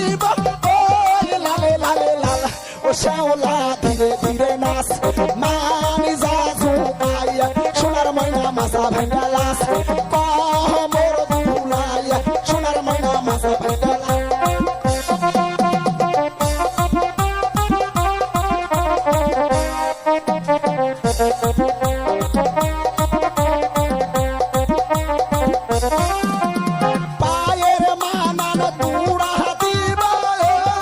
দিব ওই লালে লালে লাল ও শ্যাওলা ধীরে ধীরে নাচ মানি যা ঝুঁকাইয়া সোনার ময়না মাথা ভাঙা লাস কমর দুলাইয়া সোনার ময়না মাথা ভাঙা লাস পায়ের মানান তুড়া দিব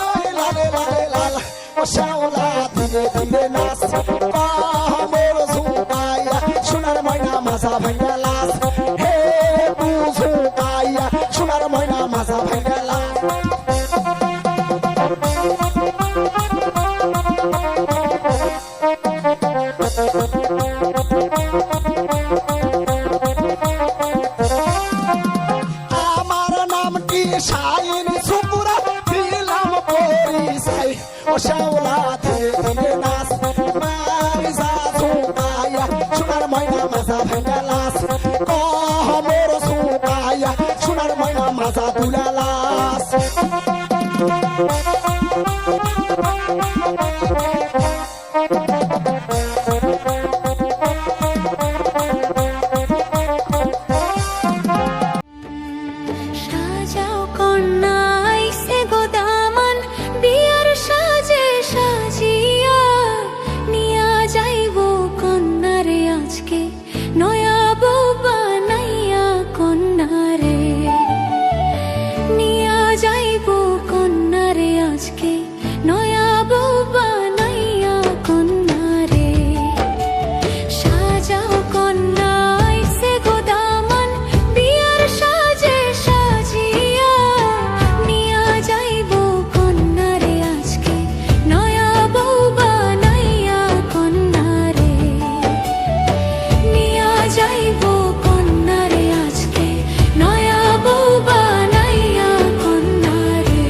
ওই লালে লালে লাল ও শ্যাওলা ধীরে ধীরে নাচ কমর ঝুঁকাইয়া সোনার ময়না মাথা ভাঙা লাস হে তু ঝুঁকাইয়া সোনার ময়না মাথা ভাঙা লাস আমার নামটি শাইন সুপুরা দিলাম পরিচয় ও শ্যাওলা ধীরে ধীরে নাচ মারি যা ঝুঁকাইয়া সোনার ময়না মাথা ভাঙা লাস কমর ঝুঁকাইয়া সোনার ময়না মাথা তুলা লাস সাজাও কন্যা আইছে গো দামান বিয়ার সাজে সাজিয়া নিয়া যাইব কন্যারে আজকে নয়া বউ বানাইয়া কন্যারে নিয়া যাইব কন্যারে আজকে নয়া বউ বানাইয়া কন্যারে সাজাও কন্যা আইছে গো দামান বিয়ার সাজে সাজিয়া নিয়া যাইব কন্যারে আজকে নয়া বউ বানাইয়া কন্যারে নিয়া যাইব কন্যারে আজকে নয়া বউ বানাইয়া কন্যারে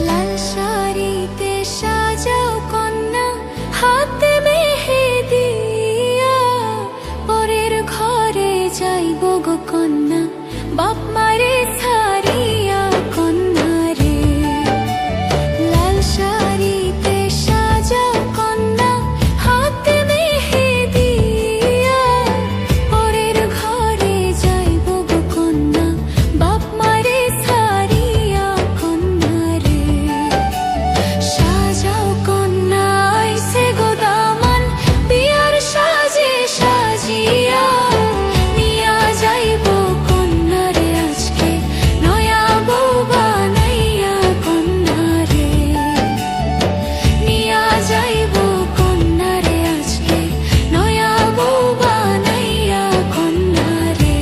লাল শাড়িতে সাজাও কন্যা হাতে মেহেদিয়া পরের ঘরে যাইব গো কন্যা বাপ মারে ছাড়িয়া কন্যারে লাল শাড়িতে সাজাও কন্যা হাতে মেহেদিয়া পরের ঘরে যাইব গো কন্যা বাপ মারে ছাড়িয়া কন্যারে সাজাও কন্যা আইছে গো দামান বিয়ার সাজে সাজিয়া নিয়া যাইব কন্যারে আজকে নয়া বউ বানাইয়া কন্যারে নিয়া যাইব কন্যারে আজকে নয়া বউ বানাইয়া কন্যারে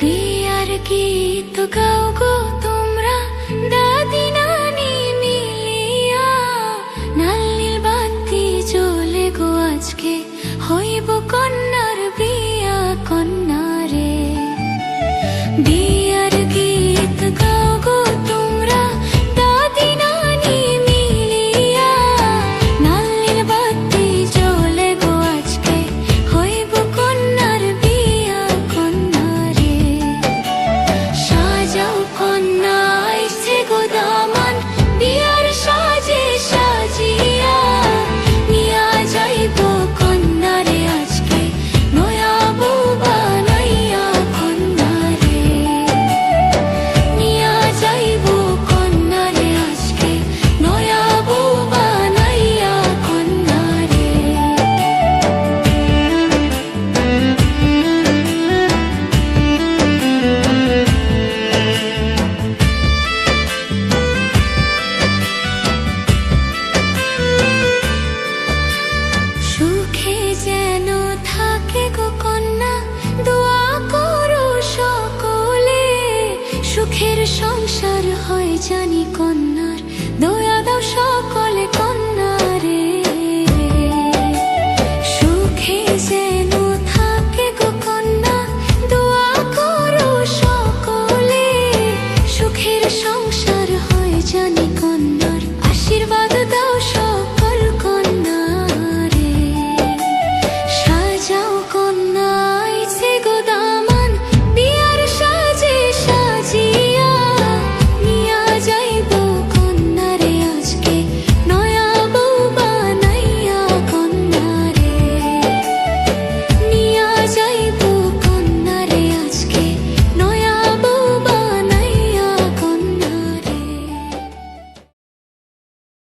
বিয়ার গীত গাও গো তোমরা দাদি নানি মিলিয়া নাল্লির বাতি জ্বলে গো আজকে হইব কন্যার বিয়া কন্যারে বিয়ার গীত গাও গো তোমরা দাদি নানি মিলিয়া নাল্লির বাতি জ্বলে গো আজকে হইব কন্যার বিয়া কন্যারে সাজাও কন্যা জানি